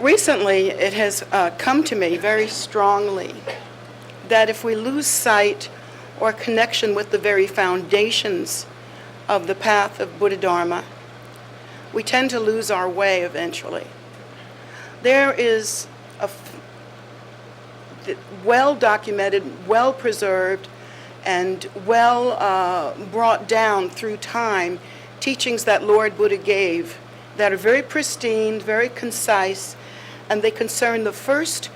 Recently, it has come to me very strongly that if we lose sight or connection with the very foundations of the path of Buddha Dharma, we tend to lose our way eventually. There is a well-documented, well-preserved, and well brought down through time teachings that Lord Buddha gave that are very pristine, very concise, and they concern the first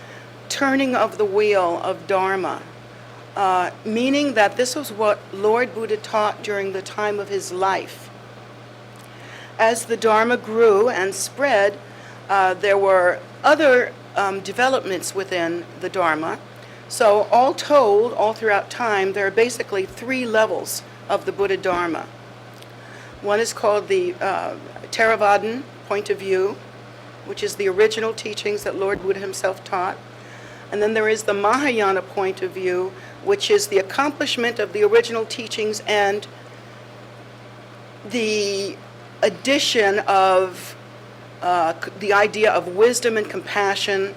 turning of the wheel of Dharma, meaning that this was what Lord Buddha taught during the time of his life. As the Dharma grew and spread, there were other developments within the Dharma. So all told, all throughout time, there are basically 3 levels of the Buddha Dharma. One is called the Theravadan point of view, which is the original teachings that Lord Buddha himself taught. And then there is the Mahayana point of view, which is the accomplishment of the original teachings and the addition of the idea of wisdom and compassion,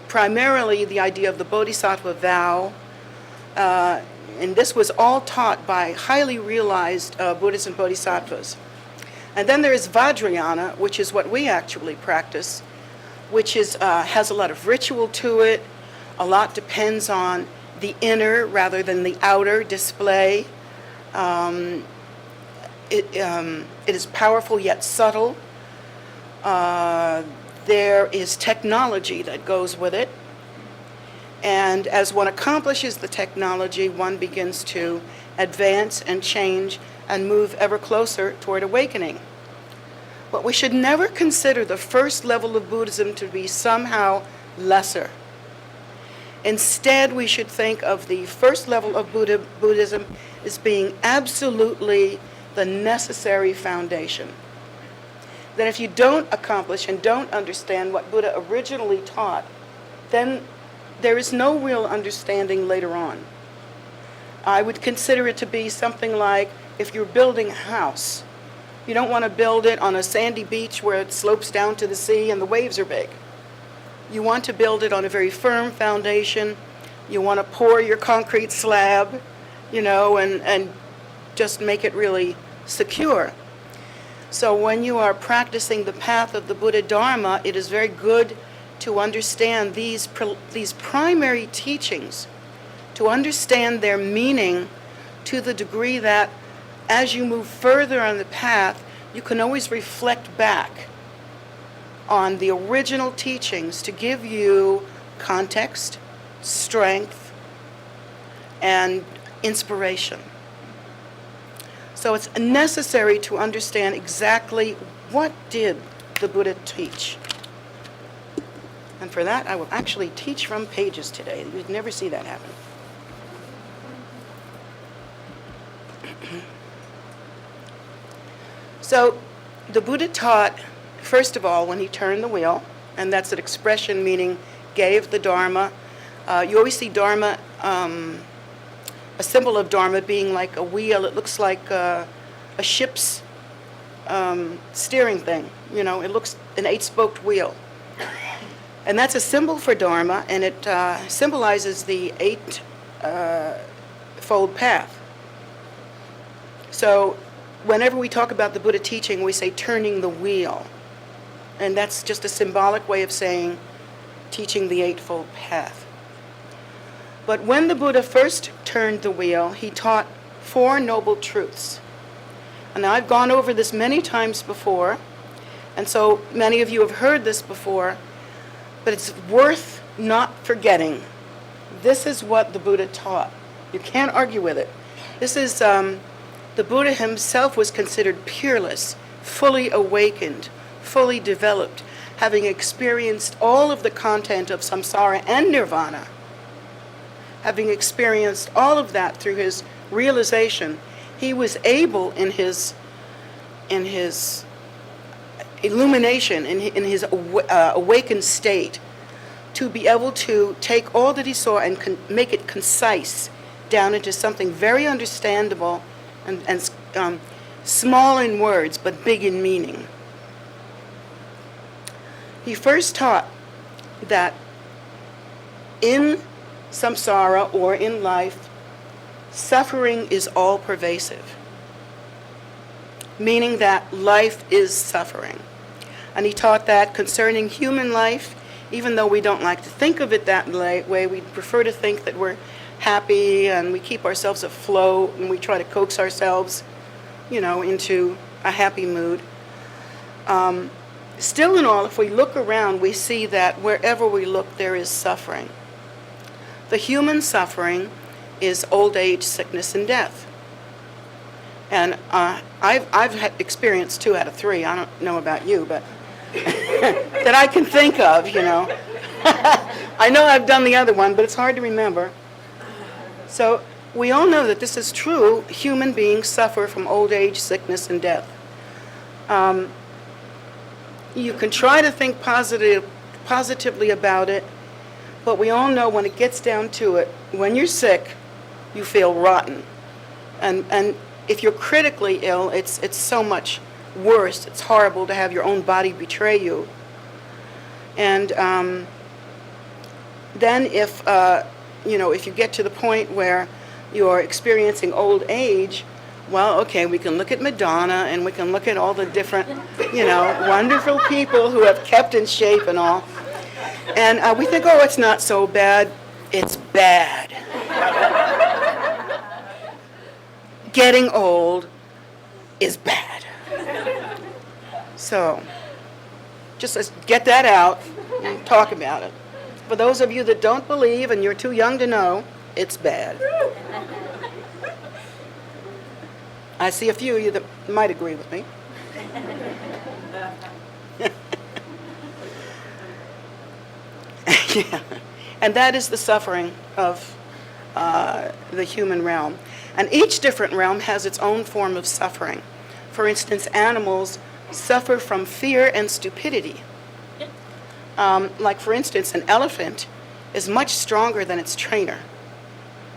primarily the idea of the Bodhisattva vow. And this was all taught by highly realized Buddhas and Bodhisattvas. And then there is Vajrayana, which is what we actually practice, which is has a lot of ritual to it. A lot depends on the inner rather than the outer display. It is powerful yet subtle. There is technology that goes with it. And as one accomplishes the technology, one begins to advance and change and move ever closer toward awakening. But we should never consider the first level of Buddhism to be somehow lesser. Instead, we should think of the first level of Buddhism as being absolutely the necessary foundation. That if you don't accomplish and don't understand what Buddha originally taught, then there is no real understanding later on. I would consider it to be something like if you're building a house. You don't want to build it on a sandy beach where it slopes down to the sea and the waves are big. You want to build it on a very firm foundation. You want to pour your concrete slab, and just make it really secure. So when you are practicing the path of the Buddha Dharma, it is very good to understand these primary teachings, to understand their meaning to the degree that as you move further on the path, you can always reflect back on the original teachings to give you context, strength, and inspiration. So it's necessary to understand exactly what did the Buddha teach. And for that, I will actually teach from pages today. You'd never see that happen. So the Buddha taught, first of all, when he turned the wheel, and that's an expression meaning gave the Dharma. You always see Dharma, a symbol of Dharma being like a wheel. It looks like a ship's steering thing. It looks an 8-spoked wheel. And that's a symbol for Dharma, and it symbolizes the 8-fold path. So whenever we talk about the Buddha teaching, we say turning the wheel. And that's just a symbolic way of saying teaching the 8-fold path. But when the Buddha first turned the wheel, he taught 4 noble truths. And I've gone over this many times before, and so many of you have heard this before, but it's worth not forgetting. This is what the Buddha taught. You can't argue with it. This is, the Buddha himself was considered peerless, fully awakened, fully developed, having experienced all of the content of samsara and nirvana. Having experienced all of that through his realization, he was able in his illumination, in his awakened state, to be able to take all that he saw and make it concise down into something very understandable and small in words but big in meaning. He first taught that in samsara, or in life, suffering is all pervasive, meaning that life is suffering. And he taught that concerning human life, even though we don't like to think of it that way, we prefer to think that we're happy and we keep ourselves afloat and we try to coax ourselves, into a happy mood. Still in all, if we look around, we see that wherever we look, there is suffering. The human suffering is old age, sickness, and death. And I've had experienced 2 out of 3. I don't know about you, but that I can think of, I know I've done the other one, but it's hard to remember. So we all know that this is true. Human beings suffer from old age, sickness, and death. You can try to think positively about it, but we all know when it gets down to it, when you're sick, you feel rotten. And if you're critically ill, it's so much worse. It's horrible to have your own body betray you. And then if you get to the point where you're experiencing old age, well, okay, we can look at Madonna and we can look at all the different, wonderful people who have kept in shape and all. And we think, oh, it's not so bad. It's bad. Getting old is bad. So, just let's get that out and talk about it. For those of you that don't believe and you're too young to know, it's bad. I see a few of you that might agree with me. Yeah. And that is the suffering of the human realm. And each different realm has its own form of suffering. For instance, animals suffer from fear and stupidity. Like, for instance, an elephant is much stronger than its trainer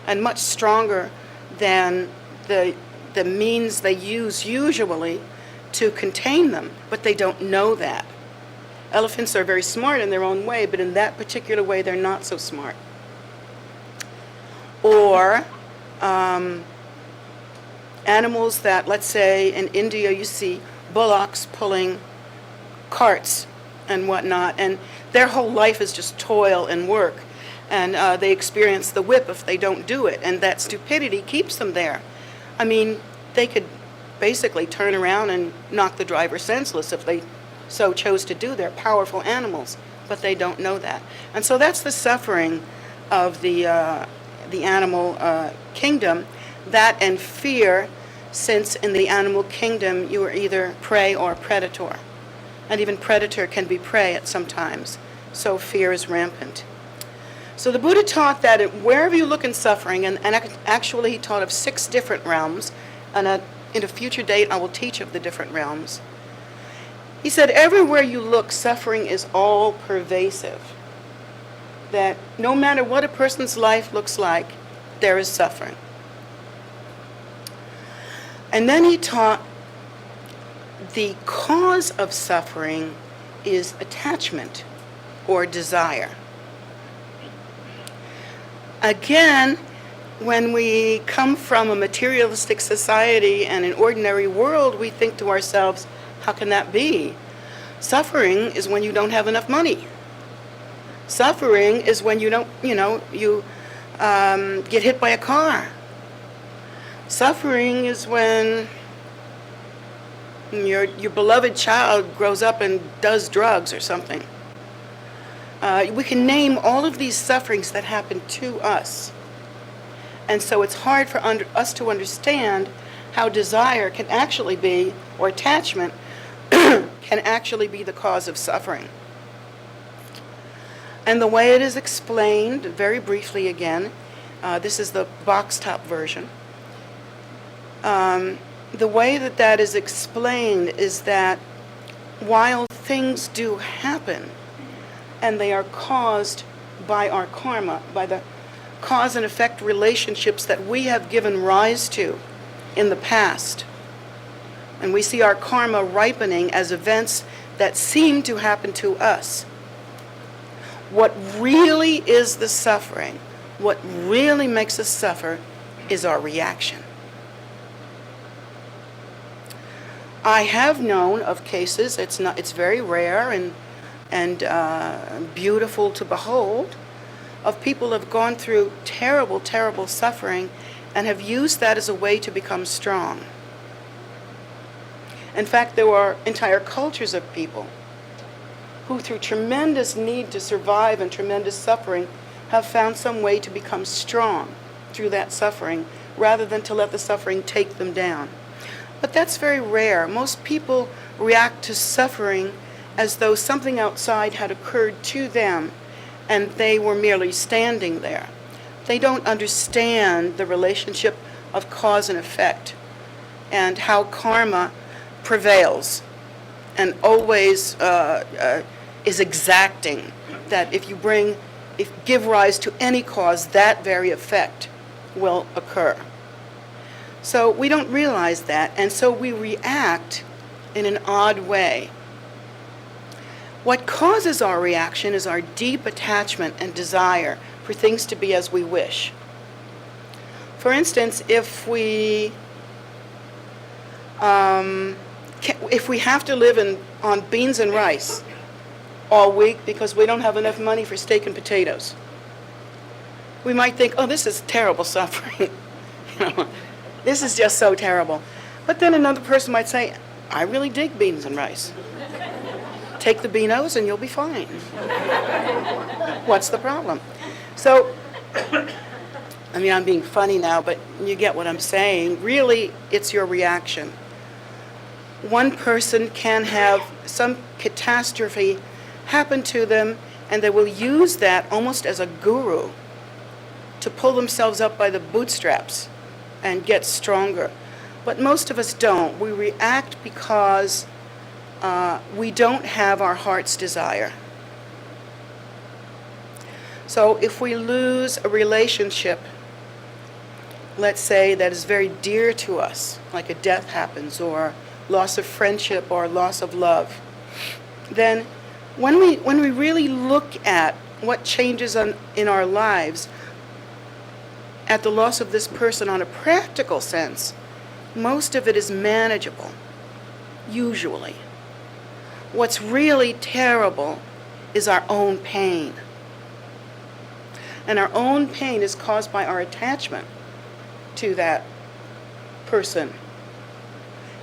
and much stronger than the means they use usually to contain them, but they don't know that. Elephants are very smart in their own way, but in that particular way, they're not so smart. Or animals that, let's say, in India, you see bullocks pulling carts and whatnot, and their whole life is just toil and work, and they experience the whip if they don't do it, and that stupidity keeps them there. I mean, they could basically turn around and knock the driver senseless if they so chose to do. They're powerful animals, but they don't know that. And so that's the suffering of the animal kingdom, that and fear, since in the animal kingdom you are either prey or predator. And even predator can be prey at some times. So fear is rampant. So the Buddha taught that wherever you look in suffering, and actually he taught of 6 different realms, and in a future date I will teach of the different realms. He said everywhere you look, suffering is all pervasive. That no matter what a person's life looks like, there is suffering. And then he taught the cause of suffering is attachment or desire. Again, when we come from a materialistic society and an ordinary world, we think to ourselves, how can that be? Suffering is when you don't have enough money. Suffering is when you don't, you get hit by a car. Suffering is when your beloved child grows up and does drugs or something. We can name all of these sufferings that happen to us. And so it's hard for us to understand how desire can actually be, or attachment, can actually be the cause of suffering. And the way it is explained, very briefly again, this is the box top version. The way that is explained is that while things do happen, and they are caused by our karma, by the cause and effect relationships that we have given rise to in the past, and we see our karma ripening as events that seem to happen to us. What really is the suffering, what really makes us suffer, is our reaction. I have known of cases, it's very rare and beautiful to behold, of people who have gone through terrible, terrible suffering and have used that as a way to become strong. In fact, there are entire cultures of people who, through tremendous need to survive and tremendous suffering, have found some way to become strong through that suffering, rather than to let the suffering take them down. But that's very rare. Most people react to suffering as though something outside had occurred to them and they were merely standing there. They don't understand the relationship of cause and effect and how karma prevails and always is exacting, that if give rise to any cause, that very effect will occur. So we don't realize that, and so we react in an odd way. What causes our reaction is our deep attachment and desire for things to be as we wish. For instance, if we have to live on beans and rice all week because we don't have enough money for steak and potatoes, we might think, oh, this is terrible suffering. This is just so terrible. But then another person might say, I really dig beans and rice. Take the beanos and you'll be fine. What's the problem? So, I'm being funny now, but you get what I'm saying. Really, it's your reaction. One person can have some catastrophe happen to them, and they will use that almost as a guru to pull themselves up by the bootstraps and get stronger. But most of us don't. We react because we don't have our heart's desire. So if we lose a relationship, let's say, that is very dear to us, like a death happens, or loss of friendship, or loss of love, then when we really look at what changes in our lives at the loss of this person on a practical sense, most of it is manageable, usually. What's really terrible is our own pain. And our own pain is caused by our attachment to that person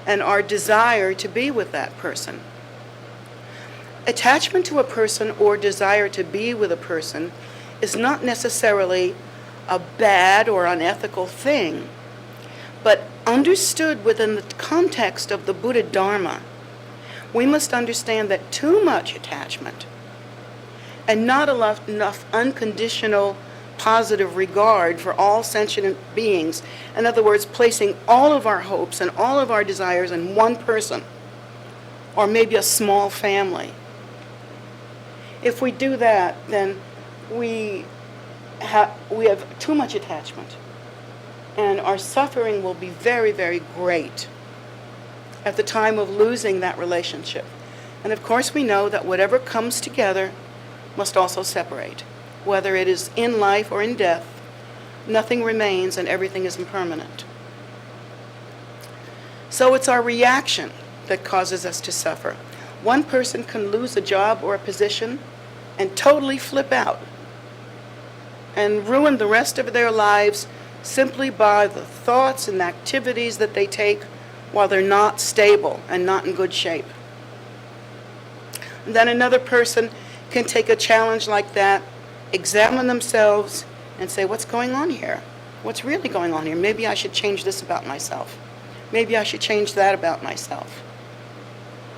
and our desire to be with that person. Attachment to a person or desire to be with a person is not necessarily a bad or unethical thing, but understood within the context of the Buddha Dharma, we must understand that too much attachment and not enough unconditional positive regard for all sentient beings, in other words, placing all of our hopes and all of our desires in one person, or maybe a small family. If we do that, then we have too much attachment, and our suffering will be very, very great at the time of losing that relationship. And of course we know that whatever comes together must also separate. Whether it is in life or in death, nothing remains and everything is impermanent. So it's our reaction that causes us to suffer. One person can lose a job or a position and totally flip out and ruin the rest of their lives simply by the thoughts and activities that they take while they're not stable and not in good shape. And then another person can take a challenge like that, examine themselves, and say, what's going on here? What's really going on here? Maybe I should change this about myself. Maybe I should change that about myself.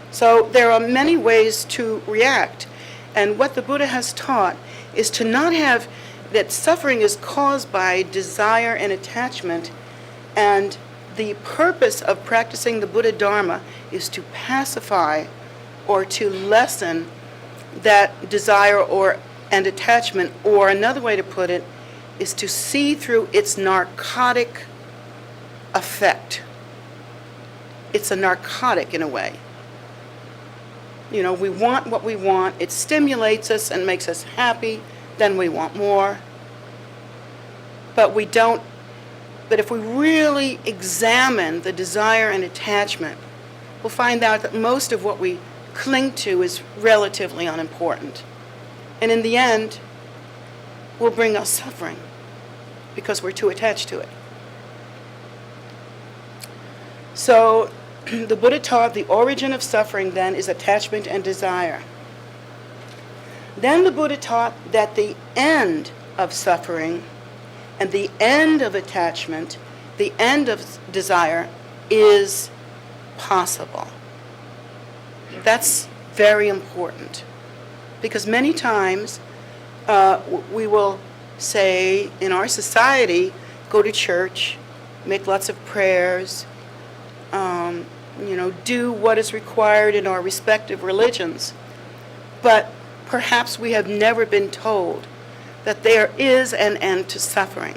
So there are many ways to react. And what the Buddha has taught is to not have that suffering is caused by desire and attachment, and the purpose of practicing the Buddha Dharma is to pacify or to lessen that desire and attachment, or another way to put it is to see through its narcotic effect. It's a narcotic in a way. You know, we want what we want. It stimulates us and makes us happy. Then we want more. But we don't, but if we really examine the desire and attachment, we'll find out that most of what we cling to is relatively unimportant. And in the end, will bring us suffering because we're too attached to it. So the Buddha taught the origin of suffering then is attachment and desire. Then the Buddha taught that the end of suffering and the end of attachment, the end of desire, is possible. That's very important because many times we will say in our society, go to church, make lots of prayers, do what is required in our respective religions. But perhaps we have never been told that there is an end to suffering.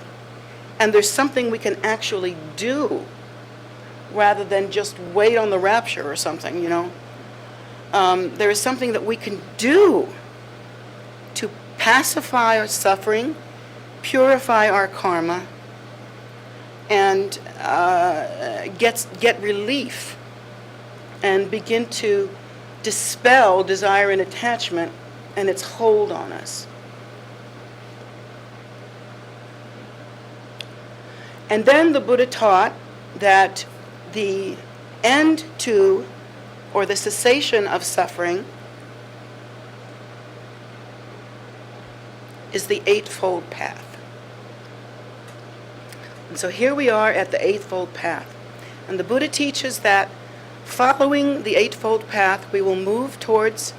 And there's something we can actually do rather than just wait on the rapture or something, There is something that we can do to pacify our suffering, purify our karma, and get relief and begin to dispel desire and attachment and its hold on us. And then the Buddha taught that the end to, or the cessation of suffering, is the Eightfold Path. And so here we are at the Eightfold Path. And the Buddha teaches that following the Eightfold Path, we will move towards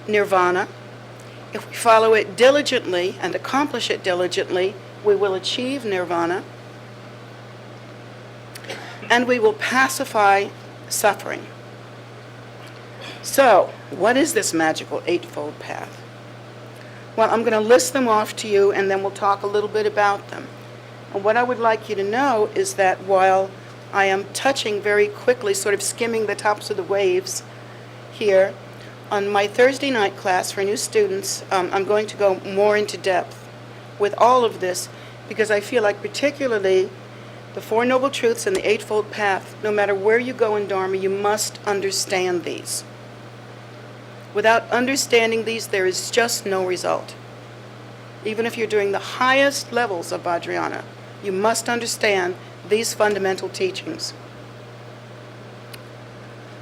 nirvana. If we follow it diligently and accomplish it diligently, we will achieve nirvana. And we will pacify suffering. So, what is this magical Eightfold Path? Well, I'm going to list them off to you, and then we'll talk a little bit about them. And what I would like you to know is that while I am touching very quickly, sort of skimming the tops of the waves here, on my Thursday night class for new students, I'm going to go more into depth with all of this, because I feel like particularly the Four Noble Truths and the Eightfold Path, no matter where you go in Dharma, you must understand these. Without understanding these, there is just no result. Even if you're doing the highest levels of Vajrayana, you must understand these fundamental teachings.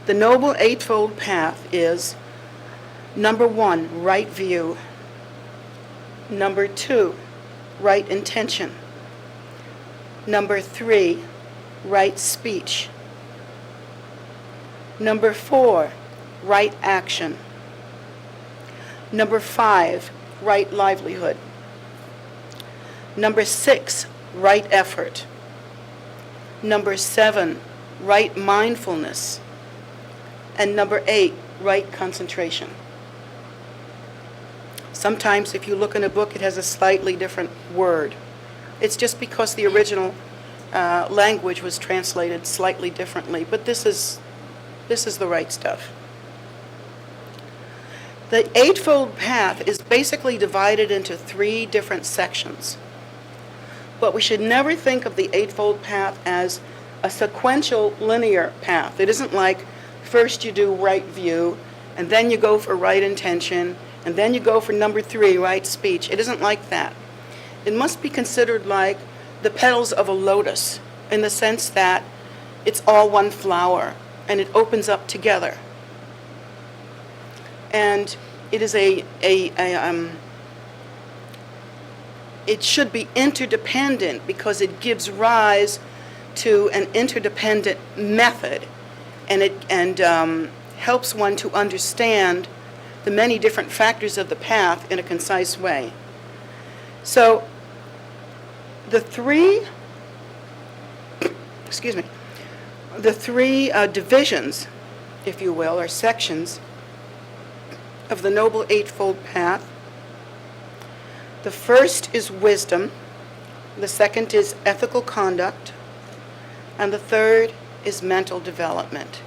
The Noble Eightfold Path is, number 1, right view. Number 2, right intention. Number 3, right speech. Number 4, right action. Number 5, right livelihood. Number 6, right effort. Number 7, right mindfulness. And number 8, right concentration. Sometimes if you look in a book, it has a slightly different word. It's just because the original language was translated slightly differently, but this is the right stuff. The Eightfold Path is basically divided into 3 different sections. But we should never think of the Eightfold Path as a sequential linear path. It isn't like first you do right view, and then you go for right intention, and then you go for number 3, right speech. It isn't like that. It must be considered like the petals of a lotus, in the sense that it's all one flower, and it opens up together. And it is it should be interdependent because it gives rise to an interdependent method, and it helps one to understand the many different factors of the path in a concise way. So the three divisions, if you will, or sections of the Noble Eightfold Path. The first is wisdom, the second is ethical conduct, and the third is mental development.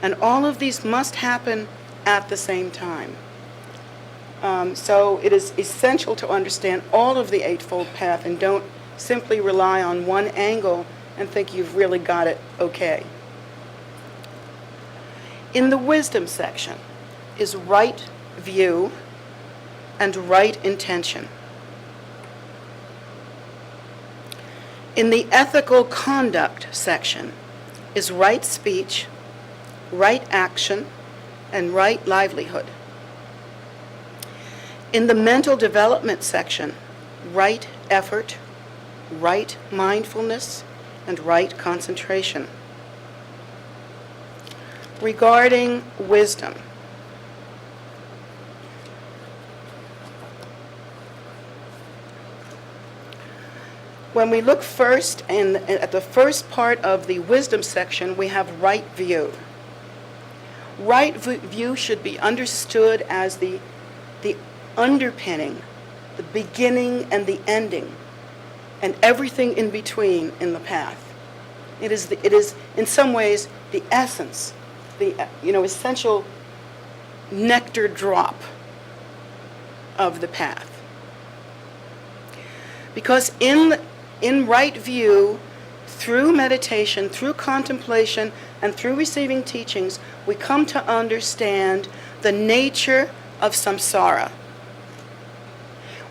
And all of these must happen at the same time. So it is essential to understand all of the Eightfold Path and don't simply rely on one angle and think you've really got it okay. In the wisdom section is right view and right intention. In the ethical conduct section is right speech, right action, and right livelihood. In the mental development section, right effort, right mindfulness, and right concentration. Regarding wisdom, when we look first at the first part of the wisdom section, we have right view. Right view should be understood as the underpinning, the beginning and the ending, and everything in between in the path. It is in some ways the essence, the essential nectar drop of the path. Because in right view, through meditation, through contemplation, and through receiving teachings, we come to understand the nature of samsara.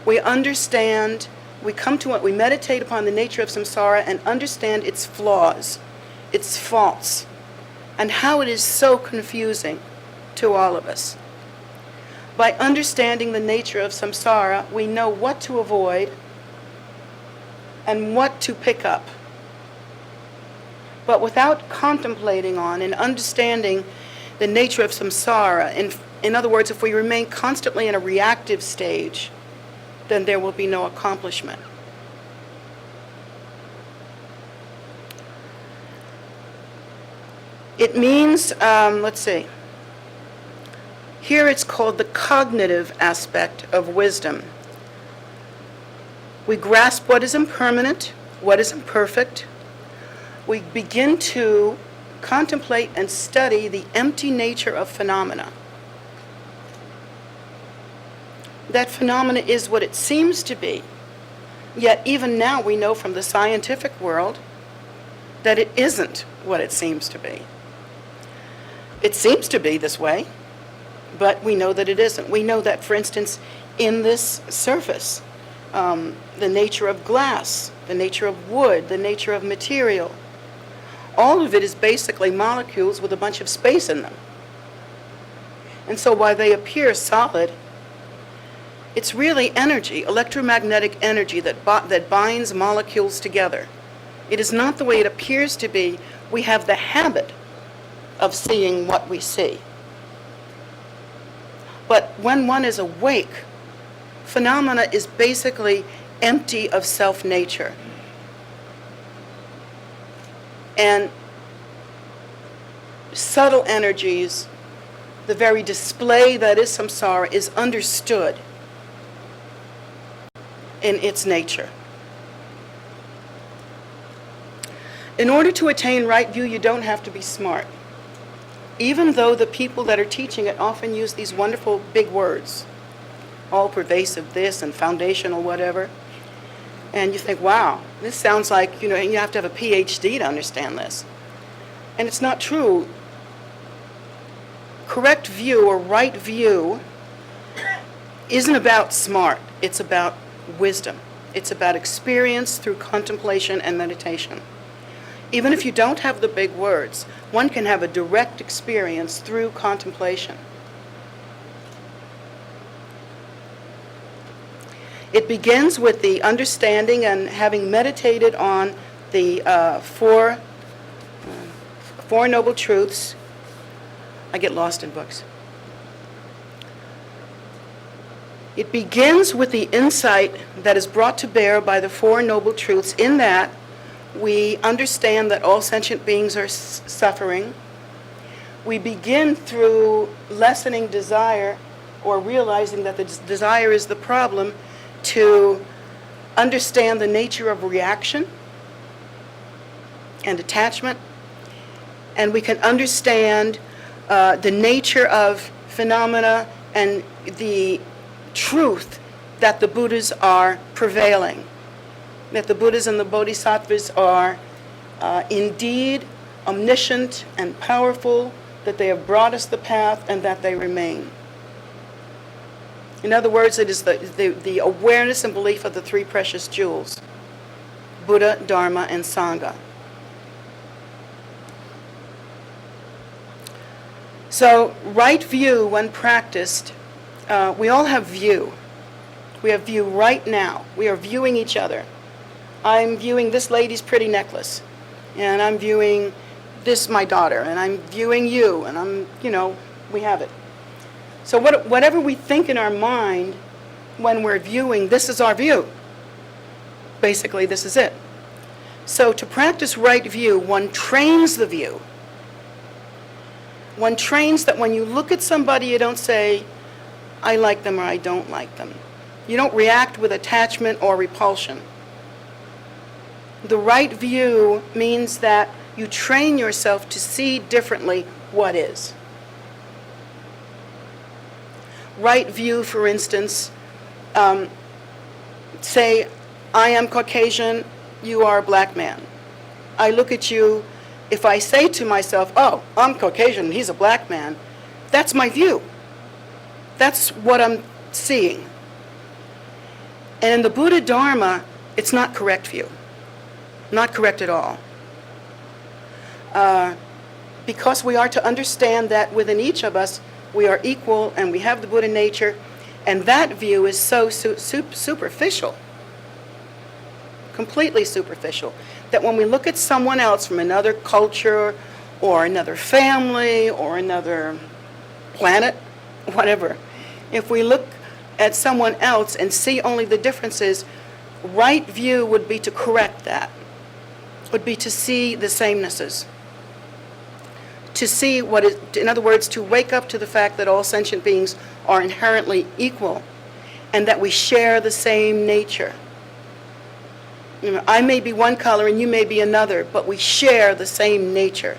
We meditate upon the nature of samsara and understand its flaws, its faults, and how it is so confusing to all of us. By understanding the nature of samsara, we know what to avoid and what to pick up. But without contemplating on and understanding the nature of samsara, in other words, if we remain constantly in a reactive stage, then there will be no accomplishment. It means, here it's called the cognitive aspect of wisdom. We grasp what is impermanent, what is imperfect. We begin to contemplate and study the empty nature of phenomena. That phenomena is what it seems to be. Yet even now we know from the scientific world that it isn't what it seems to be. It seems to be this way, but we know that it isn't. We know that, for instance, in this surface, the nature of glass, the nature of wood, the nature of material, all of it is basically molecules with a bunch of space in them. And so while they appear solid, it's really energy, electromagnetic energy that binds molecules together. It is not the way it appears to be. We have the habit of seeing what we see. But when one is awake, phenomena is basically empty of self-nature. And subtle energies, the very display that is samsara, is understood in its nature. In order to attain right view, you don't have to be smart. Even though the people that are teaching it often use these wonderful big words, all pervasive this and foundational whatever. And you think, wow, this sounds like, you have to have a PhD to understand this. And it's not true. Correct view or right view isn't about smart. It's about wisdom. It's about experience through contemplation and meditation. Even if you don't have the big words, one can have a direct experience through contemplation. It begins with the understanding and having meditated on the four noble truths. I get lost in books. It begins with the insight that is brought to bear by the Four Noble Truths, in that we understand that all sentient beings are suffering. We begin through lessening desire, or realizing that the desire is the problem, to understand the nature of reaction and attachment. And we can understand the nature of phenomena and the truth that the Buddhas are prevailing, that the Buddhas and the Bodhisattvas are indeed omniscient and powerful, that they have brought us the path, and that they remain. In other words, it is the awareness and belief of the three precious jewels, Buddha, Dharma, and Sangha. So, right view, when practiced, we all have view. We have view right now. We are viewing each other. I'm viewing this lady's pretty necklace, and I'm viewing this, my daughter, and I'm viewing you, and we have it. So whatever we think in our mind when we're viewing, this is our view. Basically, this is it. So to practice right view, one trains the view. One trains that when you look at somebody, you don't say, I like them or I don't like them. You don't react with attachment or repulsion. The right view means that you train yourself to see differently what is. Right view, for instance, say, I am Caucasian, you are a black man. I look at you, if I say to myself, oh, I'm Caucasian, he's a black man, that's my view. That's what I'm seeing. And in the Buddha Dharma, it's not correct view. Not correct at all. Because we are to understand that within each of us, we are equal and we have the Buddha nature, and that view is so superficial, completely superficial, that when we look at someone else from another culture or another family or another planet, whatever, if we look at someone else and see only the differences, right view would be to correct that, would be to see the samenesses. To see what is, in other words, to wake up to the fact that all sentient beings are inherently equal and that we share the same nature. I may be one color and you may be another, but we share the same nature.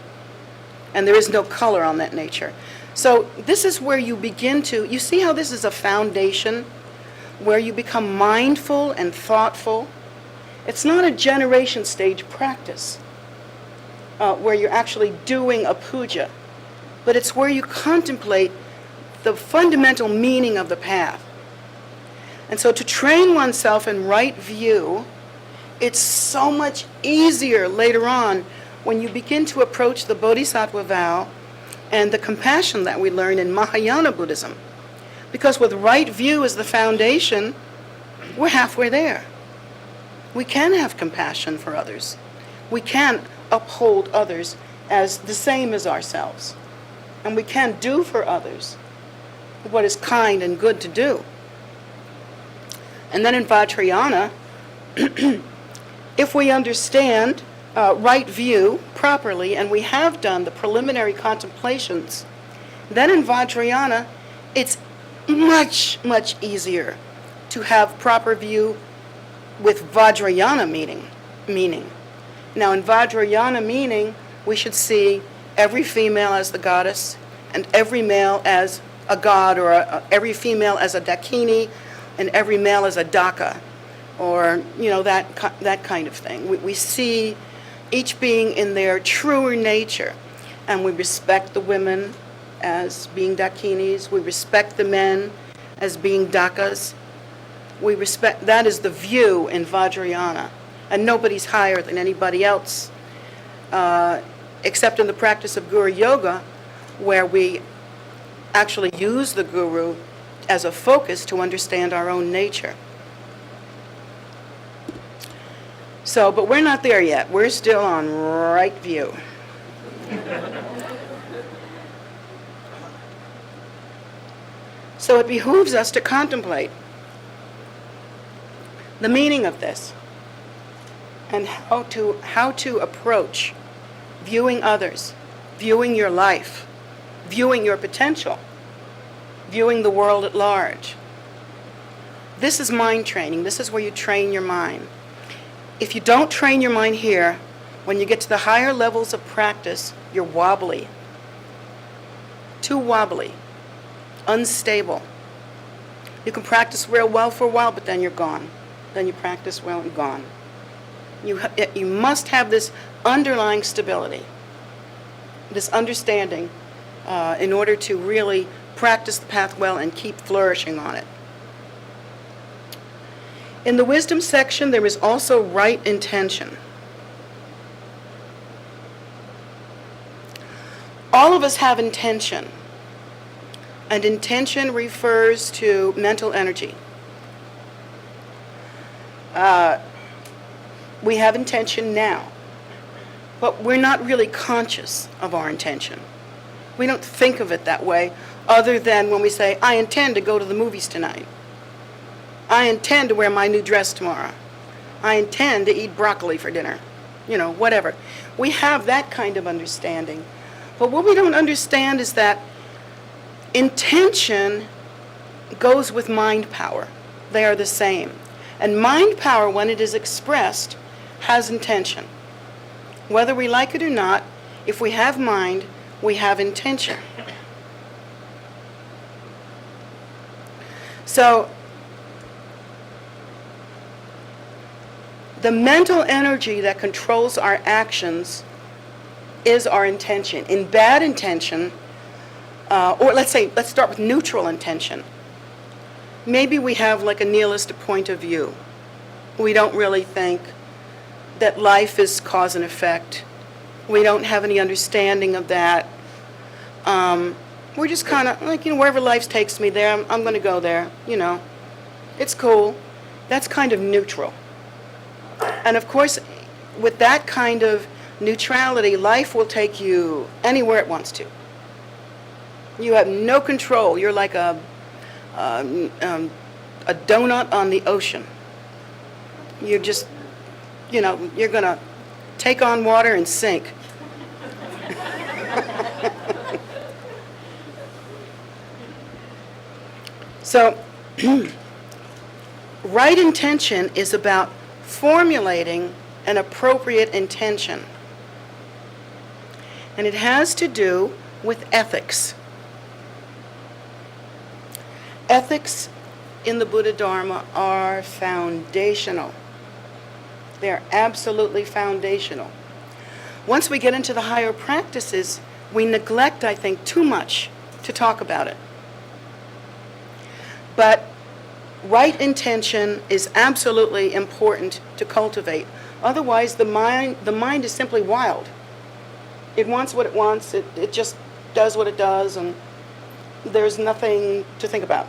And there is no color on that nature. So this is where you begin to, you see how this is a foundation where you become mindful and thoughtful. It's not a generation stage practice. Where you're actually doing a puja, but it's where you contemplate the fundamental meaning of the path. And so to train oneself in right view, it's so much easier later on when you begin to approach the Bodhisattva vow and the compassion that we learn in Mahayana Buddhism. Because with right view as the foundation, we're halfway there. We can have compassion for others. We can uphold others as the same as ourselves. And we can do for others what is kind and good to do. And then in Vajrayana, if we understand right view properly, and we have done the preliminary contemplations, then in Vajrayana, it's much, much easier to have proper view with Vajrayana meaning. Now, in Vajrayana meaning, we should see every female as the goddess and every male as a god, or every female as a dakini and every male as a daka, or, that kind of thing. We see each being in their truer nature, and we respect the women as being dakinis. We respect the men as being dakas. We respect, that is the view in Vajrayana. And nobody's higher than anybody else, except in the practice of Guru Yoga, where we actually use the Guru as a focus to understand our own nature. So, but we're not there yet. We're still on right view. So it behooves us to contemplate the meaning of this, and how to approach viewing others, viewing your life, viewing your potential, viewing the world at large. This is mind training. This is where you train your mind. If you don't train your mind here, when you get to the higher levels of practice, you're wobbly. Too wobbly. unstable. You can practice real well for a while, but then you're gone. Then you practice well and gone. You must have this underlying stability, this understanding, in order to really practice the path well and keep flourishing on it. In the wisdom section, there is also right intention. All of us have intention, and intention refers to mental energy. We have intention now, but we're not really conscious of our intention. We don't think of it that way, other than when we say, I intend to go to the movies tonight. I intend to wear my new dress tomorrow. I intend to eat broccoli for dinner. You know, whatever. We have that kind of understanding. But what we don't understand is that intention goes with mind power. They are the same. And mind power, when it is expressed, has intention. Whether we like it or not, if we have mind, we have intention. So, the mental energy that controls our actions is our intention. In bad intention, or let's start with neutral intention. Maybe we have like a nihilistic point of view. We don't really think that life is cause and effect. We don't have any understanding of that. We're just kind of like, wherever life takes me there, I'm going to go there, It's cool. That's kind of neutral. And of course, with that kind of neutrality, life will take you anywhere it wants to. You have no control. You're like a donut on the ocean. You're just, you're going to take on water and sink. So, right intention is about formulating an appropriate intention. And it has to do with ethics. Ethics in the Buddha Dharma are foundational. They're absolutely foundational. Once we get into the higher practices, we neglect, I think, too much to talk about it. But right intention is absolutely important to cultivate. Otherwise, the mind is simply wild. It wants what it wants. It just does what it does, and there's nothing to think about.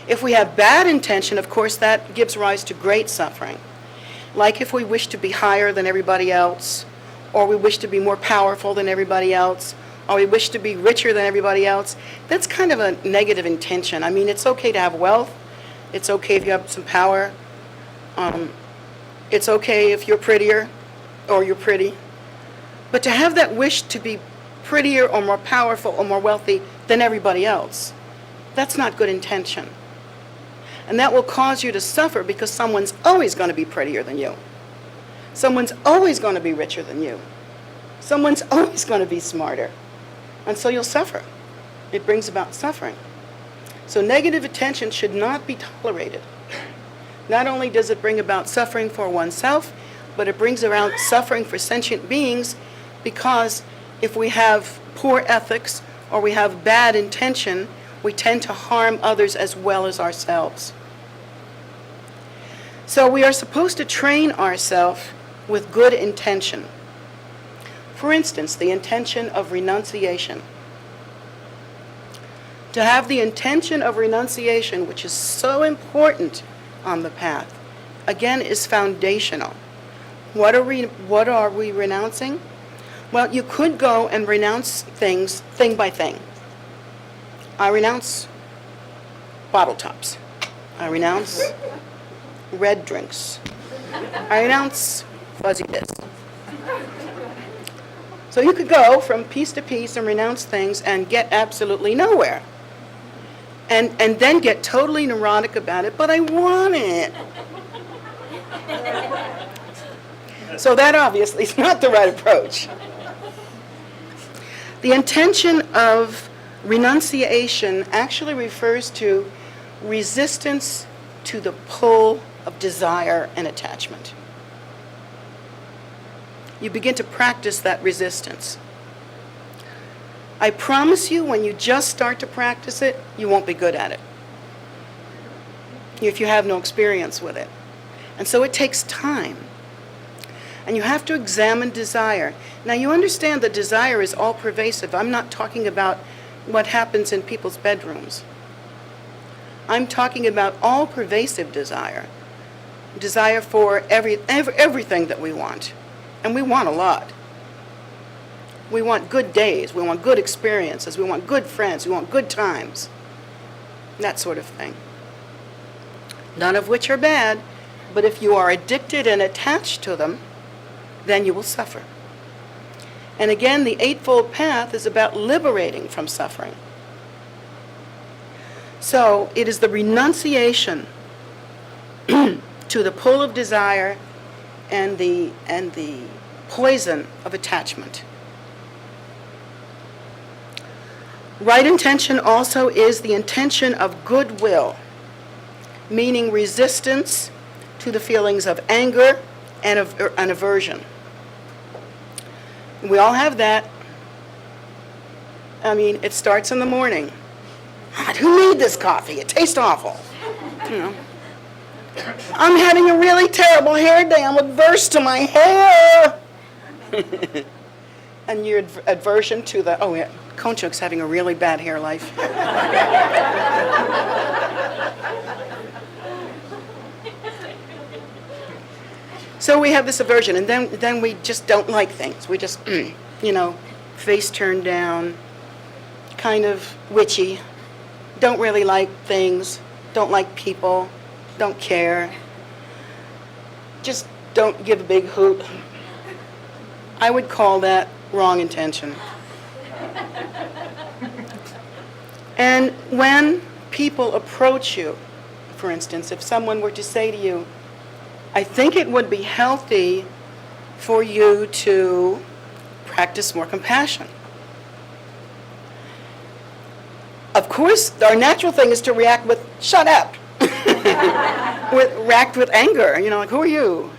If we have bad intention, of course, that gives rise to great suffering. Like if we wish to be higher than everybody else, or we wish to be more powerful than everybody else, or we wish to be richer than everybody else, that's kind of a negative intention. I mean, it's okay to have wealth. It's okay if you have some power. It's okay if you're prettier or you're pretty. But to have that wish to be prettier or more powerful or more wealthy than everybody else, that's not good intention. And that will cause you to suffer because someone's always going to be prettier than you. Someone's always going to be richer than you. Someone's always going to be smarter. And so you'll suffer. It brings about suffering. So negative attention should not be tolerated. Not only does it bring about suffering for oneself, but it brings around suffering for sentient beings, because if we have poor ethics or we have bad intention, we tend to harm others as well as ourselves. So we are supposed to train ourselves with good intention. For instance, the intention of renunciation. To have the intention of renunciation, which is so important on the path, again, is foundational. What are we renouncing? Well, you could go and renounce things thing by thing. I renounce bottle tops. I renounce red drinks. I renounce fuzzy bits. So you could go from piece to piece and renounce things and get absolutely nowhere. And then get totally neurotic about it, but I want it. So that obviously is not the right approach. The intention of Renunciation actually refers to resistance to the pull of desire and attachment. You begin to practice that resistance. I promise you, when you just start to practice it, you won't be good at it if you have no experience with it. And so it takes time. And you have to examine desire. Now, you understand that desire is all pervasive. I'm not talking about what happens in people's bedrooms. I'm talking about all pervasive desire. Desire for everything that we want. And we want a lot. We want good days. We want good experiences. We want good friends. We want good times. That sort of thing. None of which are bad, but if you are addicted and attached to them, then you will suffer. And again, the Eightfold Path is about liberating from suffering. So it is the renunciation to the pull of desire and the poison of attachment. Right intention also is the intention of goodwill, meaning resistance to the feelings of anger and aversion. We all have that. I mean, it starts in the morning. God, who made this coffee? It tastes awful. You know. I'm having a really terrible hair day. I'm averse to my hair. And your aversion to the, oh yeah, Konchuk's having a really bad hair life. So we have this aversion, and then we just don't like things. We just, face turned down, kind of witchy, don't really like things, don't like people, don't care, just don't give a big hoot. I would call that wrong intention. And when people approach you, for instance, if someone were to say to you, I think it would be healthy for you to practice more compassion. Of course, our natural thing is to react with, shut up. React with anger, like, who are you?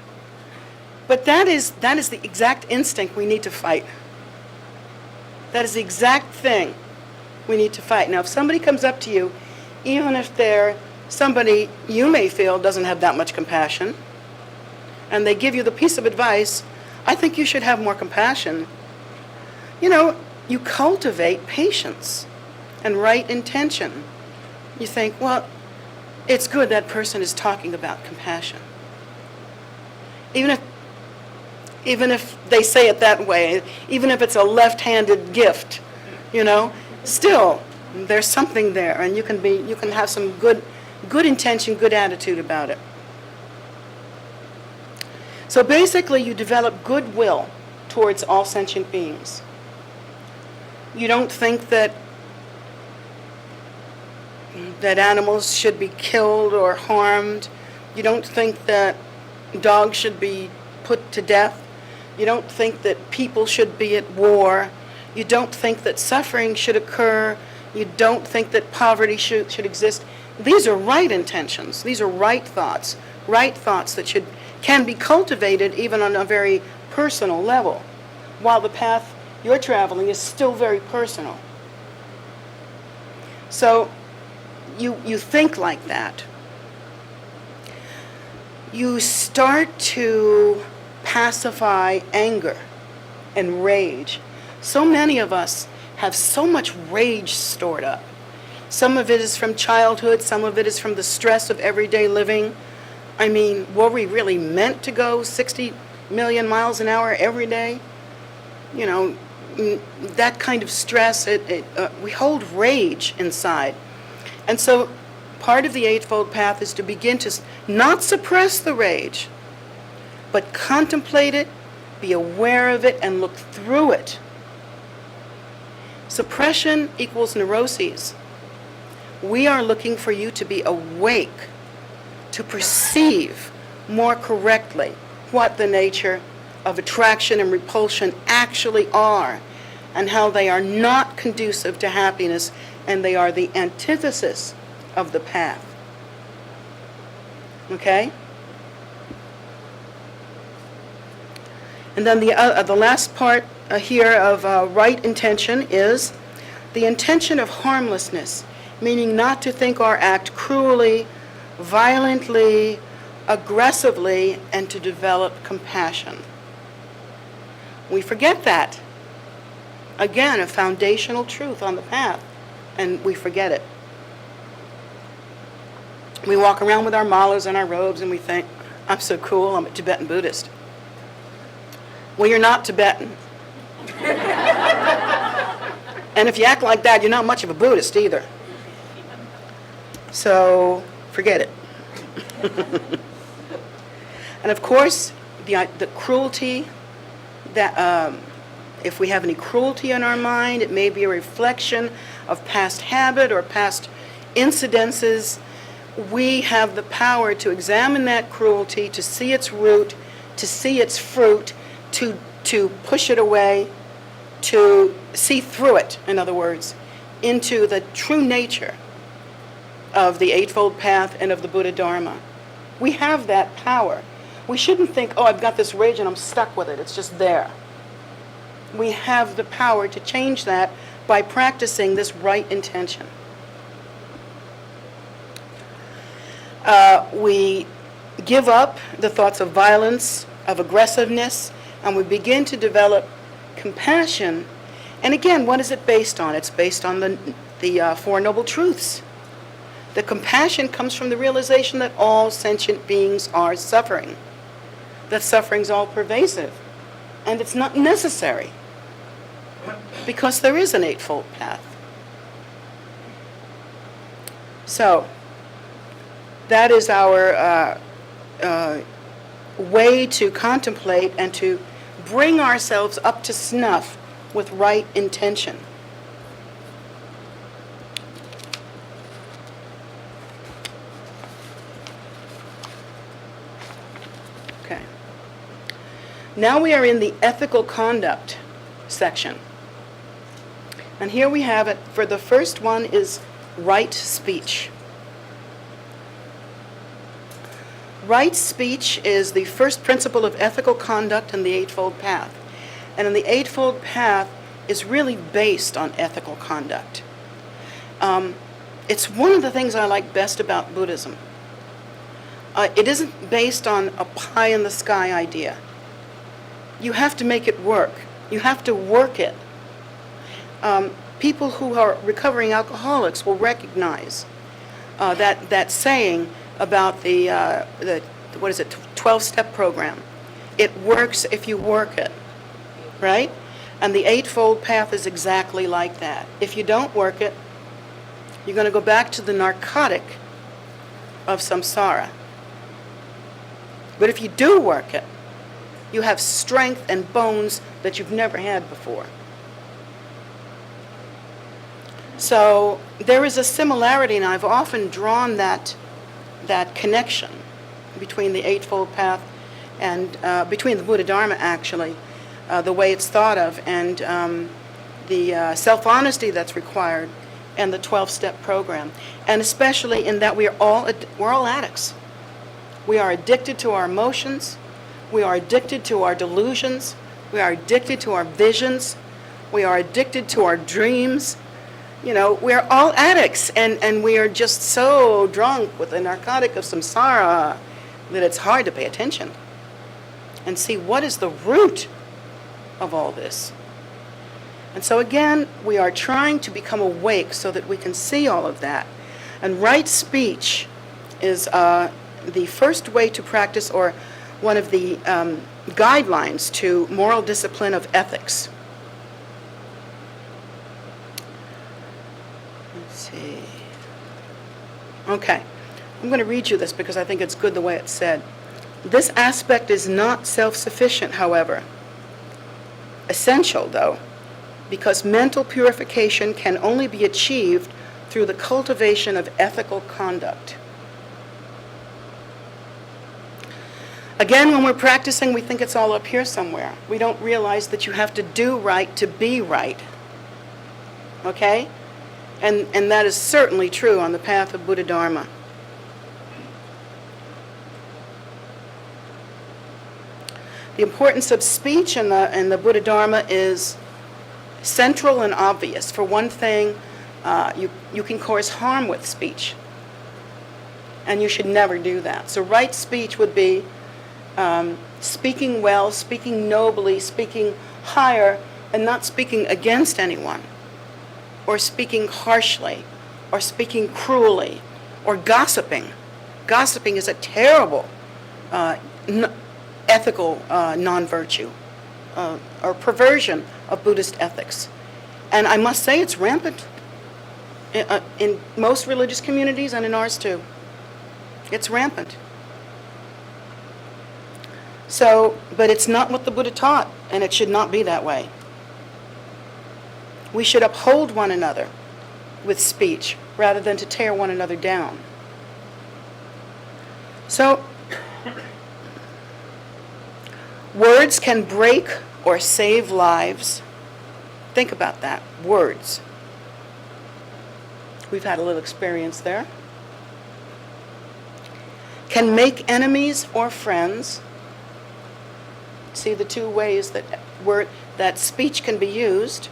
But that is the exact instinct we need to fight. That is the exact thing we need to fight. Now, if somebody comes up to you, even if they're somebody you may feel doesn't have that much compassion, and they give you the piece of advice, I think you should have more compassion. You cultivate patience and right intention. You think, well, it's good that person is talking about compassion. Even if they say it that way, even if it's a left-handed gift, still there's something there, and you can have some good intention, good attitude about it. So basically, you develop goodwill towards all sentient beings. You don't think that animals should be killed or harmed. You don't think that dogs should be put to death. You don't think that people should be at war. You don't think that suffering should occur. You don't think that poverty should exist. These are right intentions. These are right thoughts that can be cultivated even on a very personal level, while the path you're traveling is still very personal. So you think like that. You start to pacify anger and rage. So many of us have so much rage stored up. Some of it is from childhood, some of it is from the stress of everyday living. I mean, were we really meant to go 60 million miles an hour every day? That kind of stress, we hold rage inside. And so part of the Eightfold Path is to begin to not suppress the rage, but contemplate it, be aware of it, and look through it. Suppression equals neuroses. We are looking for you to be awake, to perceive more correctly what the nature of attraction and repulsion actually are. and how they are not conducive to happiness, and they are the antithesis of the path. Okay? And then the last part here of right intention is the intention of harmlessness, meaning not to think or act cruelly, violently, aggressively, and to develop compassion. We forget that. Again, a foundational truth on the path, and we forget it. We walk around with our malas and our robes and we think, I'm so cool, I'm a Tibetan Buddhist. Well, you're not Tibetan. And if you act like that, you're not much of a Buddhist either. So, forget it. And of course, the cruelty, that if we have any cruelty in our mind, it may be a reflection of past habit or past incidences. We have the power to examine that cruelty, to see its root, to see its fruit, to push it away, to see through it, in other words, into the true nature of the Eightfold Path and of the Buddha Dharma. We have that power. We shouldn't think, oh, I've got this rage and I'm stuck with it. It's just there. We have the power to change that by practicing this right intention. We give up the thoughts of violence, of aggressiveness, and we begin to develop compassion. And again, what is it based on? It's based on the Four Noble Truths. The compassion comes from the realization that all sentient beings are suffering, that suffering is all pervasive, and it's not necessary because there is an Eightfold Path. So, that is our way to contemplate and to bring ourselves up to snuff with right intention. Okay. Now we are in the ethical conduct section. And here we have it. For the first one is right speech. Right speech is the first principle of ethical conduct in the Eightfold Path. And in the Eightfold Path is really based on ethical conduct. It's one of the things I like best about Buddhism. It isn't based on a pie-in-the-sky idea. You have to make it work. You have to work it. People who are recovering alcoholics will recognize that saying about the 12-step program. It works if you work it, right? And the Eightfold Path is exactly like that. If you don't work it, you're going to go back to the narcotic of samsara. But if you do work it, you have strength and bones that you've never had before. So there is a similarity, and I've often drawn that connection between the Eightfold Path and between the Buddha Dharma, actually, the way it's thought of, and the self-honesty that's required, and the 12-step program. And especially in that we're all addicts. We are addicted to our emotions. We are addicted to our delusions. We are addicted to our visions. We are addicted to our dreams. You know, we're all addicts, and we are just so drunk with the narcotic of samsara that it's hard to pay attention and see what is the root of all this. And so again, we are trying to become awake so that we can see all of that. And right speech is the first way to practice, or one of the guidelines to moral discipline of ethics. See. Okay, I'm going to read you this because I think it's good the way it's said. This aspect is not self-sufficient, however. Essential, though, because mental purification can only be achieved through the cultivation of ethical conduct. Again, when we're practicing, we think it's all up here somewhere. We don't realize that you have to do right to be right. Okay? And that is certainly true on the path of Buddha Dharma. The importance of speech in the Buddha Dharma is central and obvious. For one thing, you can cause harm with speech. And you should never do that. So right speech would be speaking well, speaking nobly, speaking higher, and not speaking against anyone, or speaking harshly, or speaking cruelly, or gossiping. Gossiping is a terrible ethical non-virtue or perversion of Buddhist ethics. And I must say it's rampant in most religious communities and in ours too. It's rampant. So, but it's not what the Buddha taught, and it should not be that way. We should uphold one another with speech rather than to tear one another down. So, words can break or save lives. Think about that. Words. We've had a little experience there. Can make enemies or friends. See the two ways that speech can be used.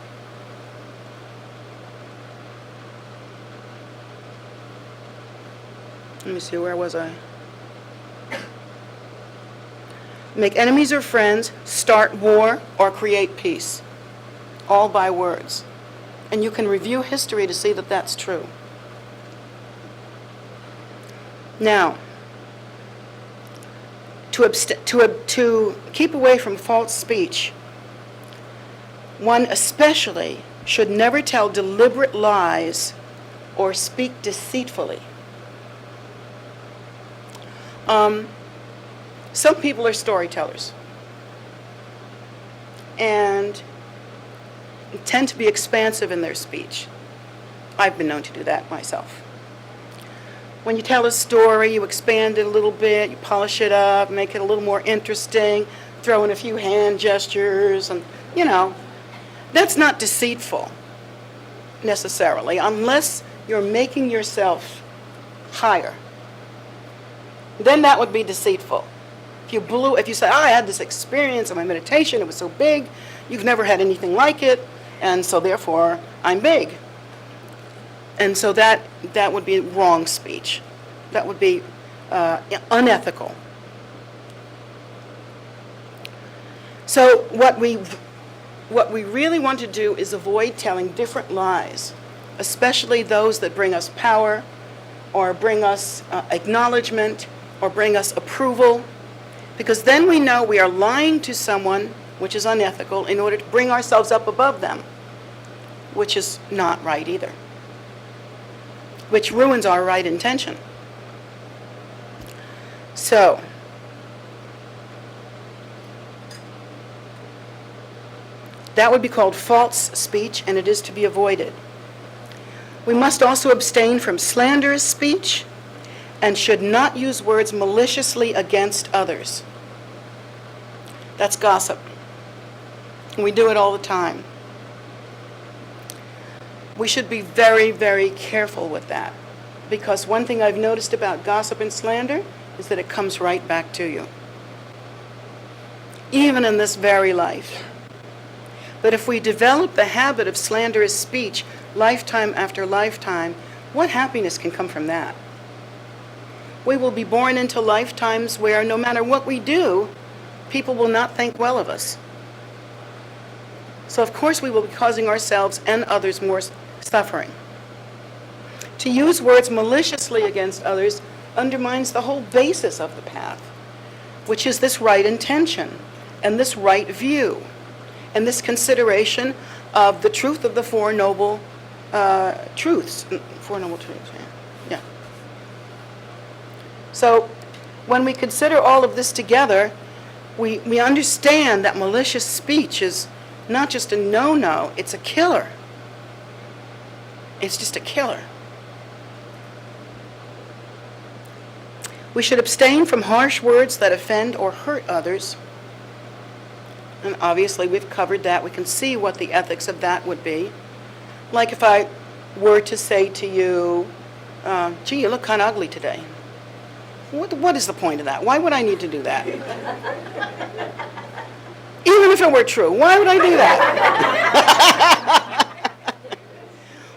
Let me see, where was I? Make enemies or friends, start war, or create peace. All by words. And you can review history to see that that's true. Now, to keep away from false speech, one especially should never tell deliberate lies or speak deceitfully. Some people are storytellers and tend to be expansive in their speech. I've been known to do that myself. When you tell a story, you expand it a little bit, you polish it up, make it a little more interesting, throw in a few hand gestures, and, that's not deceitful necessarily, unless you're making yourself higher. Then that would be deceitful. If you say, I had this experience in my meditation, it was so big, you've never had anything like it, and so therefore I'm big. And so that would be wrong speech. That would be unethical. So what we really want to do is avoid telling different lies, especially those that bring us power, or bring us acknowledgement, or bring us approval, because then we know we are lying to someone, which is unethical, in order to bring ourselves up above them, which is not right either, which ruins our right intention. So, that would be called false speech, and it is to be avoided. We must also abstain from slanderous speech and should not use words maliciously against others. That's gossip. We do it all the time. We should be very, very careful with that, because one thing I've noticed about gossip and slander is that it comes right back to you, even in this very life. But if we develop the habit of slanderous speech lifetime after lifetime, what happiness can come from that? We will be born into lifetimes where no matter what we do, people will not think well of us. So of course we will be causing ourselves and others more suffering. To use words maliciously against others undermines the whole basis of the path, which is this right intention and this right view and this consideration of the truth of the Four Noble Truths. Four Noble Truths, yeah. So when we consider all of this together, we understand that malicious speech is not just a no-no, it's a killer. It's just a killer. We should abstain from harsh words that offend or hurt others. And obviously we've covered that. We can see what the ethics of that would be. Like if I were to say to you, gee, you look kind of ugly today. What is the point of that? Why would I need to do that? Even if it were true, why would I do that?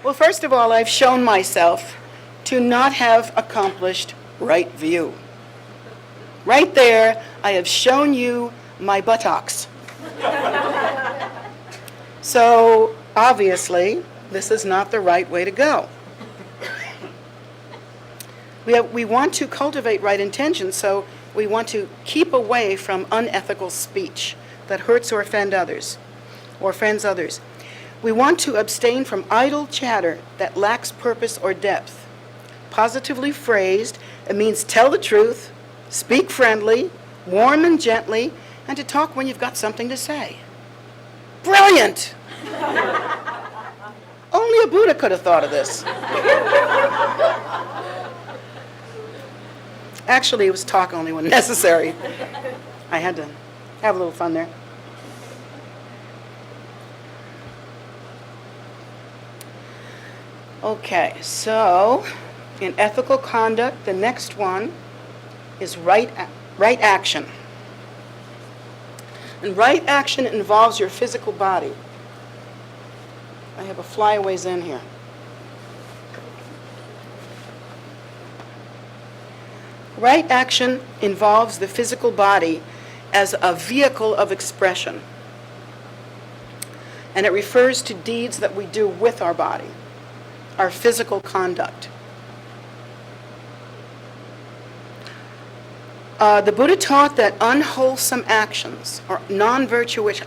Well, first of all, I've shown myself to not have accomplished right view. Right there, I have shown you my buttocks. So, obviously, this is not the right way to go. We want to cultivate right intentions, so we want to keep away from unethical speech that hurts or offends others. We want to abstain from idle chatter that lacks purpose or depth. Positively phrased, it means tell the truth, speak friendly, warm and gently, and to talk when you've got something to say. Brilliant! Only a Buddha could have thought of this. Actually, it was talk only when necessary. I had to have a little fun there. Okay, so in ethical conduct, the next one is right action. And right action involves your physical body. I have a flyaways in here. Right action involves the physical body as a vehicle of expression. And it refers to deeds that we do with our body, our physical conduct. The Buddha taught that unwholesome actions or non-virtuous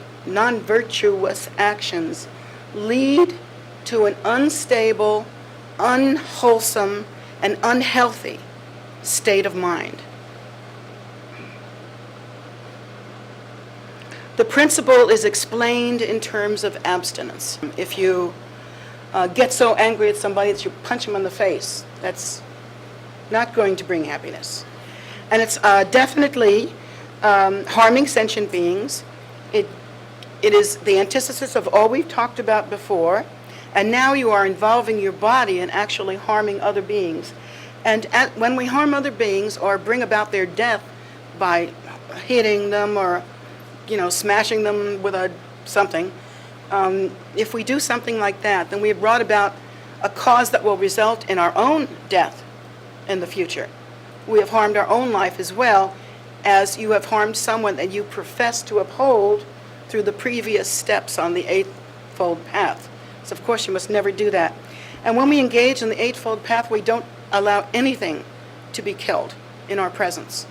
actions lead to an unstable, unwholesome, and unhealthy state of mind. The principle is explained in terms of abstinence. If you get so angry at somebody that you punch them in the face, that's not going to bring happiness. And it's definitely harming sentient beings. It is the antithesis of all we've talked about before, and now you are involving your body in actually harming other beings. And when we harm other beings or bring about their death by hitting them or, smashing them with something, if we do something like that, then we have brought about a cause that will result in our own death in the future. We have harmed our own life as well as you have harmed someone that you profess to uphold through the previous steps on the Eightfold Path. So of course you must never do that. And when we engage in the Eightfold Path, we don't allow anything to be killed in our presence.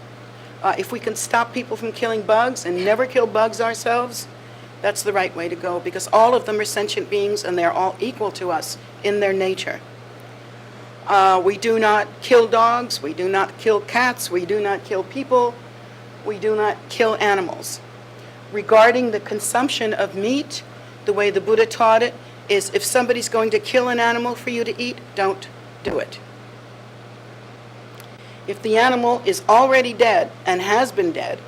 If we can stop people from killing bugs and never kill bugs ourselves, that's the right way to go, because all of them are sentient beings and they're all equal to us in their nature. We do not kill dogs, we do not kill cats, we do not kill people, we do not kill animals. Regarding the consumption of meat, the way the Buddha taught it is if somebody's going to kill an animal for you to eat, don't do it. If the animal is already dead and has been dead,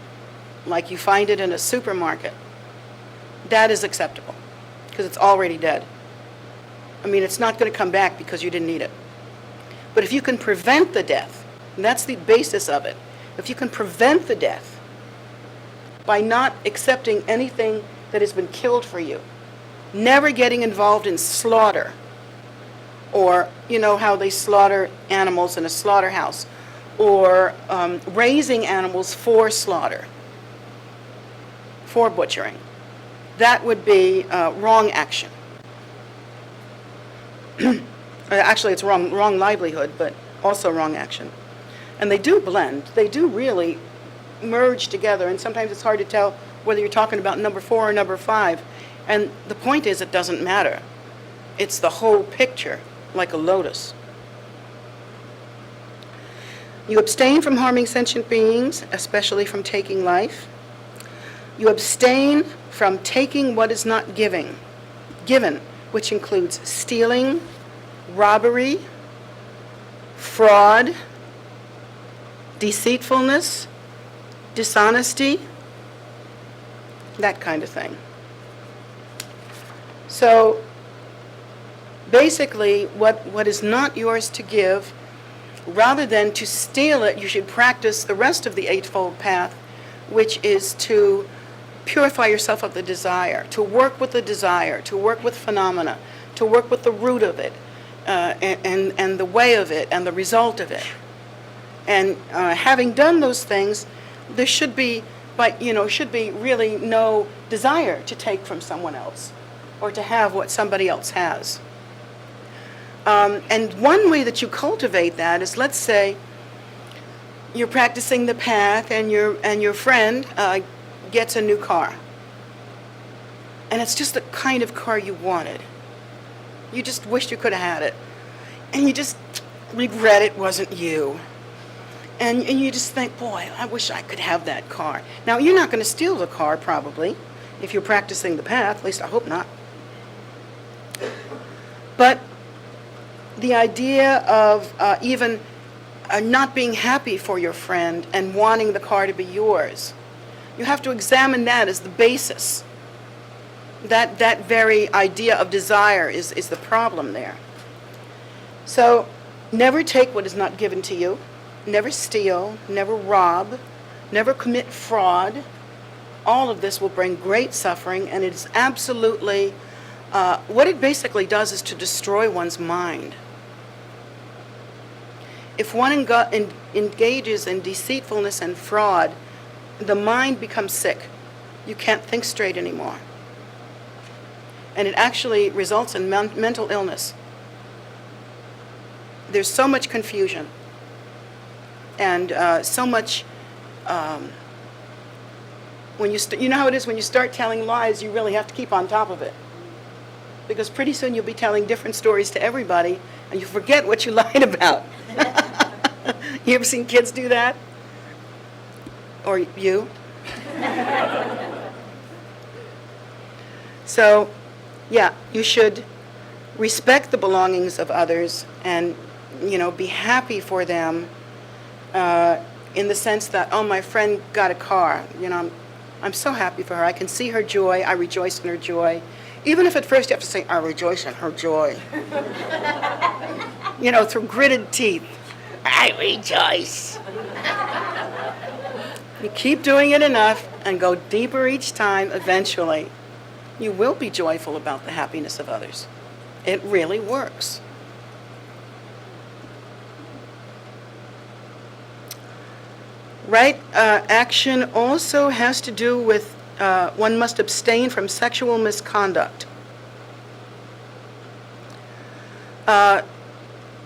like you find it in a supermarket, that is acceptable because it's already dead. I mean, it's not going to come back because you didn't eat it. But if you can prevent the death, and that's the basis of it, if you can prevent the death by not accepting anything that has been killed for you, never getting involved in slaughter, or how they slaughter animals in a slaughterhouse, or raising animals for slaughter, for butchering, that would be wrong action. Actually, it's wrong livelihood, but also wrong action. And they do blend. They do really merge together, and sometimes it's hard to tell whether you're talking about number 4 or number 5. And the point is, it doesn't matter. It's the whole picture, like a lotus. You abstain from harming sentient beings, especially from taking life. You abstain from taking what is not given, which includes stealing, robbery, fraud, deceitfulness, dishonesty, that kind of thing. So basically, what is not yours to give, rather than to steal it, you should practice the rest of the Eightfold Path, which is to purify yourself of the desire, to work with the desire, to work with phenomena, to work with the root of it, and the way of it, and the result of it. And having done those things, there should be really no desire to take from someone else or to have what somebody else has. And one way that you cultivate that is, let's say you're practicing the path and your friend gets a new car. And it's just the kind of car you wanted. You just wished you could have had it. And you just regret it wasn't you. And you just think, boy, I wish I could have that car. Now, you're not going to steal the car, probably, if you're practicing the path. At least I hope not. But the idea of even not being happy for your friend and wanting the car to be yours, you have to examine that as the basis. That very idea of desire is the problem there. So never take what is not given to you. Never steal, never rob, never commit fraud. All of this will bring great suffering, and it is absolutely, what it basically does is to destroy one's mind. If one engages in deceitfulness and fraud, the mind becomes sick. You can't think straight anymore. And it actually results in mental illness. There's so much confusion. And so much, when you know how it is when you start telling lies, you really have to keep on top of it. Because pretty soon you'll be telling different stories to everybody, and you forget what you lied about. You ever seen kids do that? Or you? So, yeah, you should respect the belongings of others and, be happy for them. In the sense that, oh, my friend got a car. I'm so happy for her. I can see her joy. I rejoice in her joy. Even if at first you have to say, I rejoice in her joy. Through gritted teeth. I rejoice. You keep doing it enough and go deeper each time, eventually, you will be joyful about the happiness of others. It really works. Right action also has to do with one must abstain from sexual misconduct.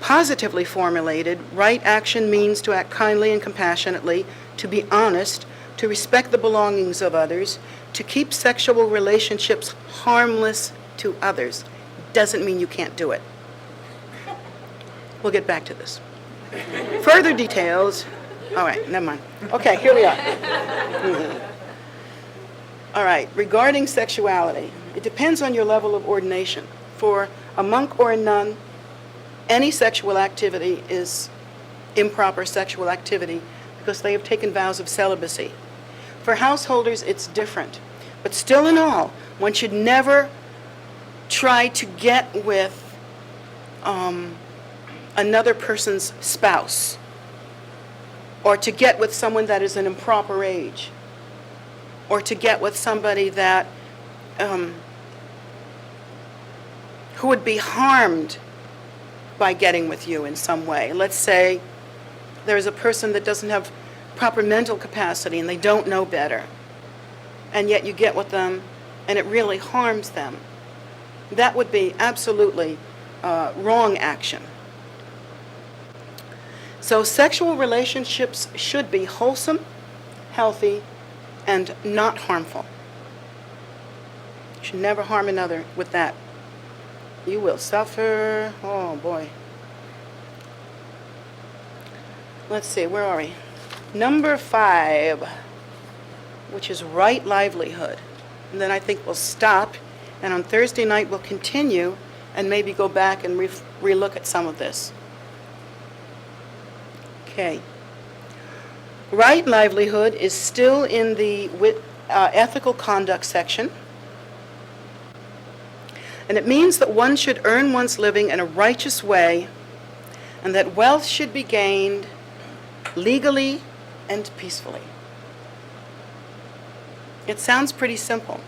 Positively formulated, right action means to act kindly and compassionately, to be honest, to respect the belongings of others, to keep sexual relationships harmless to others. Doesn't mean you can't do it. We'll get back to this. Further details. All right, never mind. Okay, here we are. All right, regarding sexuality, it depends on your level of ordination. For a monk or a nun, any sexual activity is improper sexual activity because they have taken vows of celibacy. For householders, it's different. But still in all, one should never try to get with another person's spouse, or to get with someone that is an improper age, or to get with somebody that who would be harmed by getting with you in some way. Let's say there's a person that doesn't have proper mental capacity and they don't know better, and yet you get with them and it really harms them. That would be absolutely wrong action. So sexual relationships should be wholesome, healthy, and not harmful. You should never harm another with that. You will suffer. Oh boy. Let's see, where are we? Number 5, which is right livelihood. And then I think we'll stop, and on Thursday night we'll continue and maybe go back and relook at some of this. Okay. Right livelihood is still in the ethical conduct section. And it means that one should earn one's living in a righteous way, and that wealth should be gained legally and peacefully. It sounds pretty simple,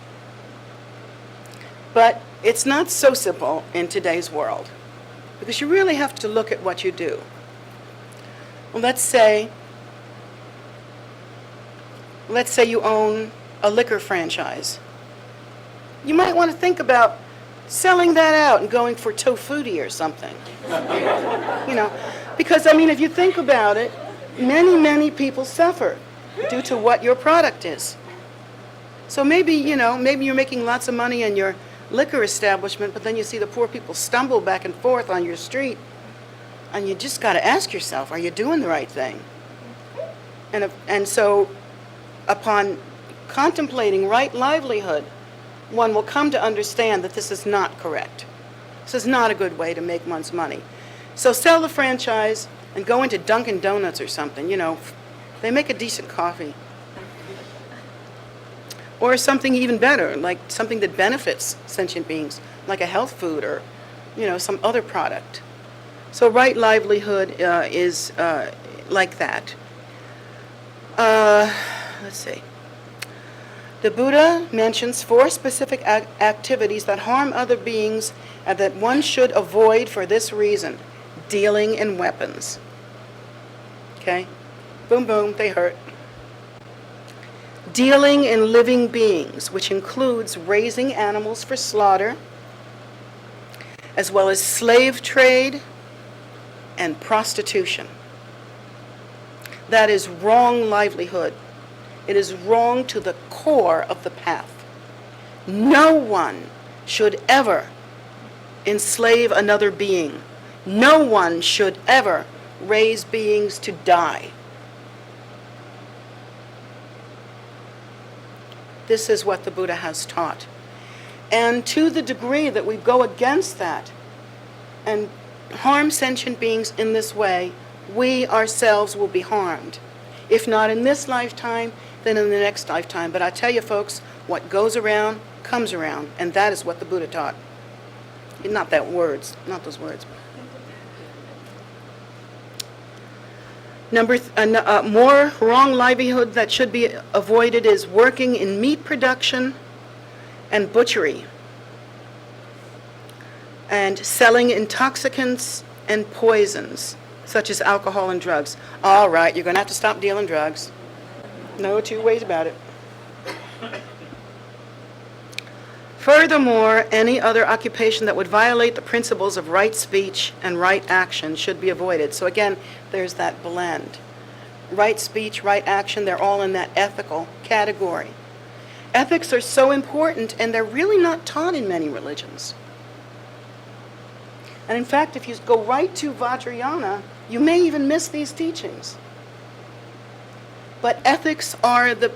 but it's not so simple in today's world, because you really have to look at what you do. Well, let's say you own a liquor franchise. You might want to think about selling that out and going for tofuti or something. Because if you think about it, many people suffer due to what your product is. So maybe you're making lots of money in your liquor establishment, but then you see the poor people stumble back and forth on your street, and you just got to ask yourself, are you doing the right thing? And so upon contemplating right livelihood, one will come to understand that this is not correct. This is not a good way to make one's money. So sell the franchise and go into Dunkin' Donuts or something. They make a decent coffee. Or something even better, like something that benefits sentient beings, like a health food or, some other product. So right livelihood is like that. Let's see. The Buddha mentions 4 specific activities that harm other beings and that one should avoid for this reason: dealing in weapons. Okay? Boom, boom, they hurt. Dealing in living beings, which includes raising animals for slaughter, as well as slave trade and prostitution. That is wrong livelihood. It is wrong to the core of the path. No one should ever enslave another being. No one should ever raise beings to die. This is what the Buddha has taught. And to the degree that we go against that and harm sentient beings in this way, we ourselves will be harmed. If not in this lifetime, then in the next lifetime. But I tell you folks, what goes around comes around, and that is what the Buddha taught. Not those words. More wrong livelihood that should be avoided is working in meat production and butchery, and selling intoxicants and poisons, such as alcohol and drugs. All right, you're going to have to stop dealing drugs. No two ways about it. Furthermore, any other occupation that would violate the principles of right speech and right action should be avoided. So again, there's that blend. Right speech, right action, they're all in that ethical category. Ethics are so important, and they're really not taught in many religions. And in fact, if you go right to Vajrayana, you may even miss these teachings. But ethics are the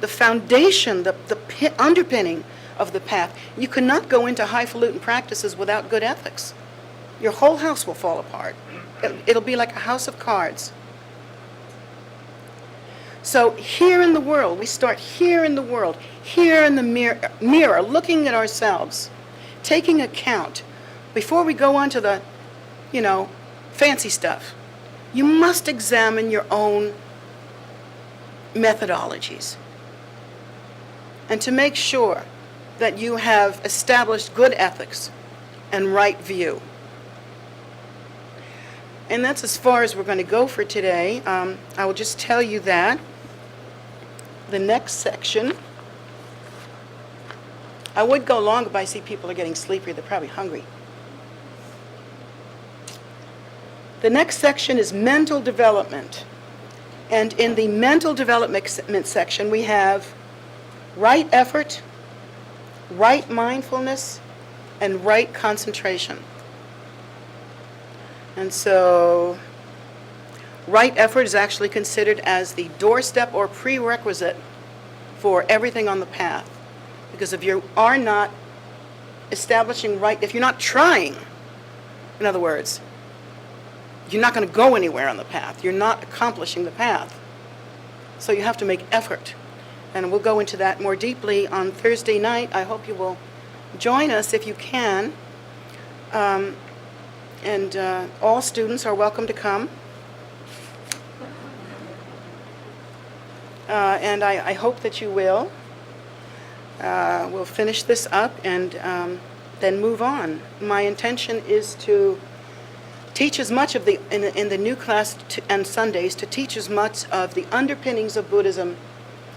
foundation, the underpinning of the path. You cannot go into highfalutin practices without good ethics. Your whole house will fall apart. It'll be like a house of cards. So here in the world, we start here in the world, here in the mirror, looking at ourselves, taking account. Before we go on to the, fancy stuff, you must examine your own methodologies, and to make sure that you have established good ethics and right view. And that's as far as we're going to go for today. I will just tell you that the next section, I would go longer, but I see people are getting sleepy. They're probably hungry. The next section is mental development. And in the mental development section, we have right effort, right mindfulness, and right concentration. And so right effort is actually considered as the doorstep or prerequisite for everything on the path. Because if you are not establishing right, if you're not trying, in other words, you're not going to go anywhere on the path. You're not accomplishing the path. So you have to make effort. And we'll go into that more deeply on Thursday night. I hope you will join us if you can. And all students are welcome to come. And I hope that you will. We'll finish this up and then move on. My intention is to teach as much of in the new class and Sundays, to teach as much of the underpinnings of Buddhism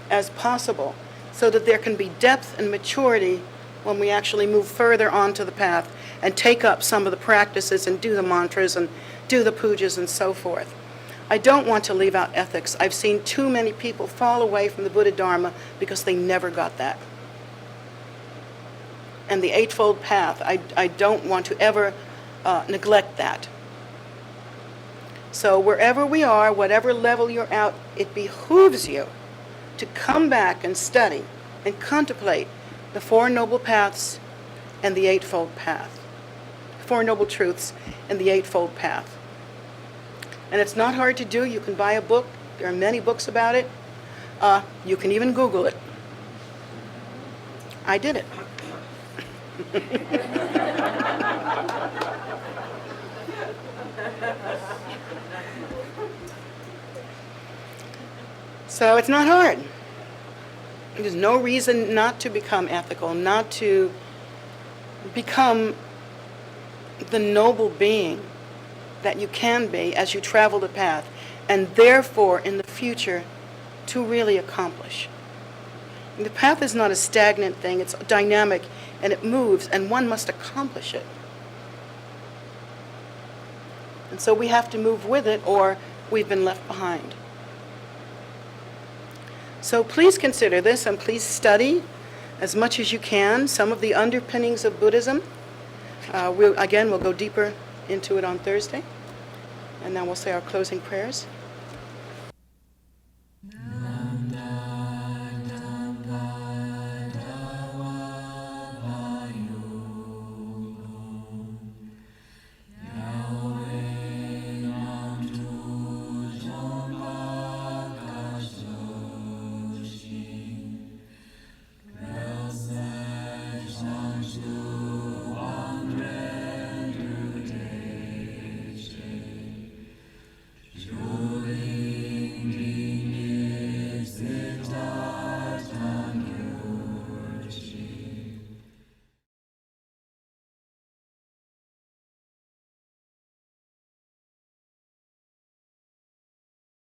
as possible, so that there can be depth and maturity when we actually move further onto the path and take up some of the practices and do the mantras and do the pujas and so forth. I don't want to leave out ethics. I've seen too many people fall away from the Buddha Dharma because they never got that. And the Eightfold Path, I don't want to ever neglect that. So wherever we are, whatever level you're at, it behooves you to come back and study and contemplate the Four Noble Paths and the Eightfold Path. Four Noble Truths and the Eightfold Path. And it's not hard to do. You can buy a book. There are many books about it. You can even Google it. I did it. So it's not hard. There's no reason not to become ethical, not to become the noble being that you can be as you travel the path, and therefore in the future to really accomplish. And the path is not a stagnant thing, it's dynamic and it moves, and one must accomplish it. And so we have to move with it, or we've been left behind. So please consider this, and please study as much as you can some of the underpinnings of Buddhism. We'll go deeper into it on Thursday, and then we'll say our closing prayers.